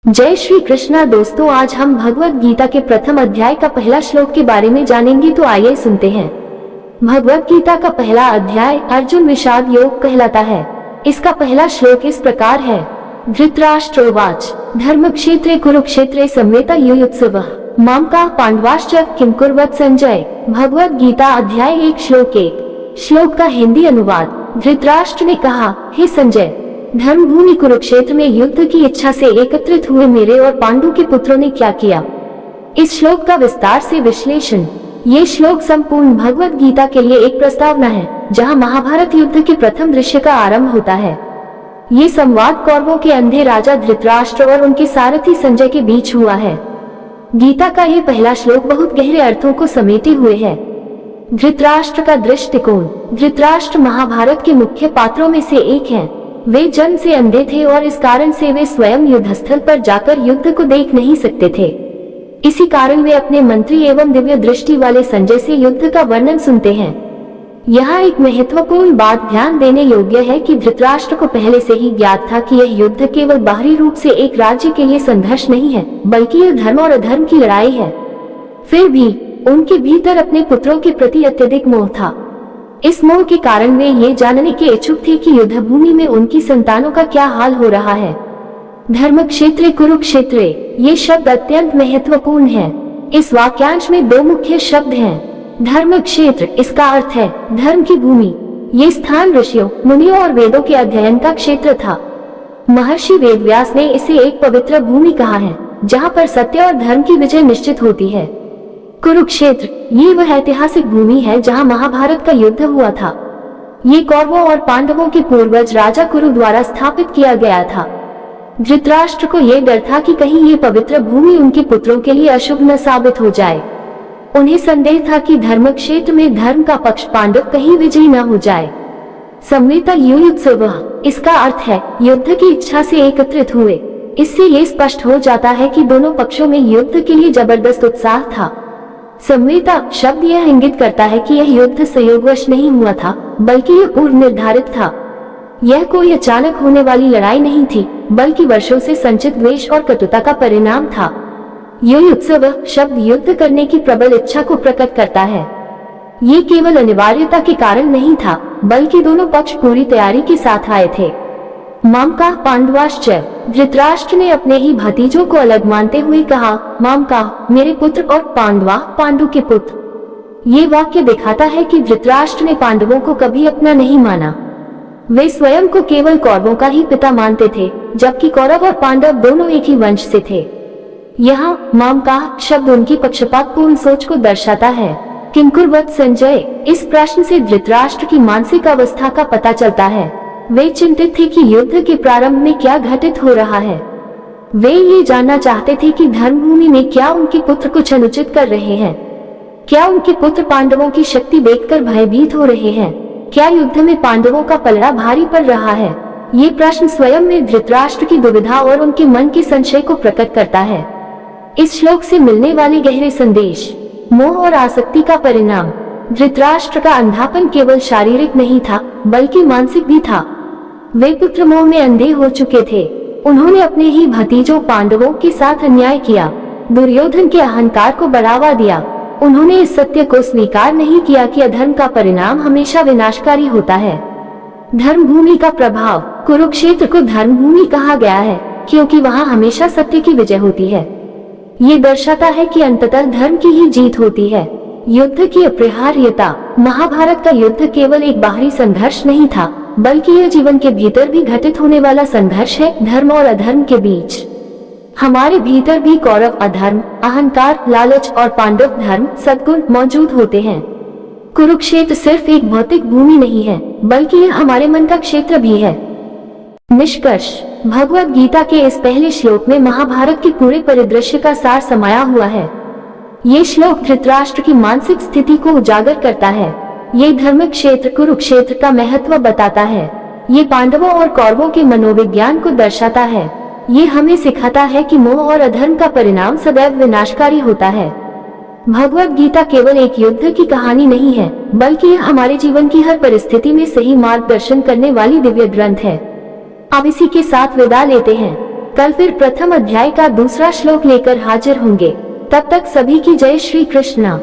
जय श्री कृष्णा दोस्तों, आज हम भगवत गीता के प्रथम अध्याय का पहला श्लोक के बारे में जानेंगे। तो आइए सुनते हैं। भगवत गीता का पहला अध्याय अर्जुन विषाद योग कहलाता है। इसका पहला श्लोक इस प्रकार है। धृतराष्ट्रोवाच धर्मक्षेत्रे कुरुक्षेत्रे संवेता युयुत्सवः मामकाः पांडवाश्च किं कुर्वत् संजय। भगवत गीता अध्याय 1 श्लोक 1। श्लोक का हिंदी अनुवाद। धृतराष्ट्र ने कहा, हे संजय, धर्मभूमि कुरुक्षेत्र में युद्ध की इच्छा से एकत्रित हुए मेरे और पांडु के पुत्रों ने क्या किया। इस श्लोक का विस्तार से विश्लेषण। ये श्लोक संपूर्ण भगवत गीता के लिए एक प्रस्तावना है, जहां महाभारत युद्ध के प्रथम दृश्य का आरंभ होता है। ये संवाद कौरवों के अंधे राजा धृतराष्ट्र और उनके सारथी संजय के बीच हुआ है। गीता का ये पहला श्लोक बहुत गहरे अर्थों को समेटे हुए है। धृतराष्ट्र का दृष्टिकोण। धृतराष्ट्र महाभारत के मुख्य पात्रों में से एक हैं। वे जन्म से अंधे थे और इस कारण से वे स्वयं युद्धस्थल पर जाकर युद्ध को देख नहीं सकते थे। इसी कारण वे अपने मंत्री एवं दिव्य दृष्टि वाले संजय से युद्ध का वर्णन सुनते हैं। यहाँ एक महत्वपूर्ण बात ध्यान देने योग्य है कि धृतराष्ट्र को पहले से ही ज्ञात था कि यह युद्ध केवल बाहरी रूप से एक राज्य के लिए संघर्ष नहीं है, बल्कि यह धर्म और अधर्म की लड़ाई है। फिर भी उनके भीतर अपने पुत्रों के प्रति अत्यधिक मोह था। इस मोह के कारण वे ये जानने के इच्छुक थे कि युद्ध भूमि में उनकी संतानों का क्या हाल हो रहा है। धर्मक्षेत्रे कुरुक्षेत्रे, ये शब्द अत्यंत महत्वपूर्ण है। इस वाक्यांश में दो मुख्य शब्द हैं। धर्मक्षेत्र, इसका अर्थ है धर्म की भूमि। ये स्थान ऋषियों, मुनियों और वेदों के अध्ययन का क्षेत्र था। महर्षि वेदव्यास ने इसे एक पवित्र भूमि कहा है, जहाँ पर सत्य और धर्म की विजय निश्चित होती है। कुरुक्षेत्र, ये वह ऐतिहासिक भूमि है जहां महाभारत का युद्ध हुआ था। ये कौरवों और पांडवों के पूर्वज राजा कुरु द्वारा स्थापित किया गया था। धृतराष्ट्र को यह डर था कि कहीं ये पवित्र भूमि उनके पुत्रों के लिए अशुभ न साबित हो जाए। उन्हें संदेह था कि धर्मक्षेत्र में धर्म का पक्ष पांडव कहीं विजयी न हो जाए। संवेता युयुत्सवः, इसका अर्थ है युद्ध की इच्छा से एकत्रित हुए। इससे ये स्पष्ट हो जाता है कि दोनों पक्षों में युद्ध के लिए जबरदस्त उत्साह था। संवेता शब्द यह इंगित करता है कि यह युद्ध संयोगवश नहीं हुआ था, बल्कि यह पूर्व निर्धारित था। यह कोई अचानक होने वाली लड़ाई नहीं थी, बल्कि वर्षों से संचित द्वेष और कटुता का परिणाम था। युयुत्सव शब्द युद्ध करने की प्रबल इच्छा को प्रकट करता है। ये केवल अनिवार्यता के कारण नहीं था, बल्कि दोनों पक्ष पूरी तैयारी के साथ आए थे। मामकाः पांडवाश्च, धृतराष्ट्र ने अपने ही भतीजों को अलग मानते हुए कहा, मामकाः, मेरे पुत्र, और पांडवा, पांडु के पुत्र। ये वाक्य दिखाता है कि धृतराष्ट्र ने पांडवों को कभी अपना नहीं माना। वे स्वयं को केवल कौरवों का ही पिता मानते थे, जबकि कौरव और पांडव दोनों एक ही वंश से थे। यहाँ मामकाः शब्द उनकी पक्षपातपूर्ण सोच को दर्शाता है। किं कुर्वत् संजय, इस प्रश्न से धृतराष्ट्र की मानसिक अवस्था का पता चलता है। वे चिंतित थे कि युद्ध के प्रारंभ में क्या घटित हो रहा है। वे ये जानना चाहते थे कि धर्मभूमि में क्या उनके पुत्र कुछ अनुचित कर रहे हैं। क्या उनके पुत्र पांडवों की शक्ति देखकर भयभीत हो रहे हैं। क्या युद्ध में पांडवों का पलड़ा भारी पड़ रहा है। ये प्रश्न स्वयं में धृतराष्ट्र की दुविधा और उनके मन के संशय को प्रकट करता है। इस श्लोक से मिलने वाले गहरे संदेश। मोह और आसक्ति का परिणाम। धृतराष्ट्र का अंधापन केवल शारीरिक नहीं था, बल्कि मानसिक भी था। वे पुत्र मोह में अंधे हो चुके थे। उन्होंने अपने ही भतीजों पांडवों के साथ अन्याय किया, दुर्योधन के अहंकार को बढ़ावा दिया। उन्होंने इस सत्य को स्वीकार नहीं किया कि अधर्म का परिणाम हमेशा विनाशकारी होता है। धर्मभूमि का प्रभाव। कुरुक्षेत्र को धर्मभूमि कहा गया है, क्योंकि वहाँ हमेशा सत्य की विजय होती है। ये दर्शाता है कि अंततः धर्म की ही जीत होती है। युद्ध की अपरिहार्यता। महाभारत का युद्ध केवल एक बाहरी संघर्ष नहीं था, बल्कि यह जीवन के भीतर भी घटित होने वाला संघर्ष है, धर्म और अधर्म के बीच। हमारे भीतर भी कौरव अधर्म, अहंकार, लालच और पांडव धर्म सद्गुण मौजूद होते हैं। कुरुक्षेत्र सिर्फ एक भौतिक भूमि नहीं है, बल्कि यह हमारे मन का क्षेत्र भी है। निष्कर्ष। भगवत गीता के इस पहले श्लोक में महाभारत के पूरे परिदृश्य का सार समाया हुआ है। ये श्लोक धृतराष्ट्र की मानसिक स्थिति को उजागर करता है। ये धर्म क्षेत्र कुरुक्षेत्र का महत्व बताता है। ये पांडवों और कौरवों के मनोविज्ञान को दर्शाता है। ये हमें सिखाता है कि मोह और अधर्म का परिणाम सदैव विनाशकारी होता है। भगवत गीता केवल एक युद्ध की कहानी नहीं है, बल्कि यह हमारे जीवन की हर परिस्थिति में सही मार्गदर्शन करने वाली दिव्य ग्रंथ है। अब इसी के साथ विदा लेते हैं। कल फिर प्रथम अध्याय का दूसरा श्लोक लेकर हाजिर होंगे। तब तक सभी की जय श्री कृष्णा।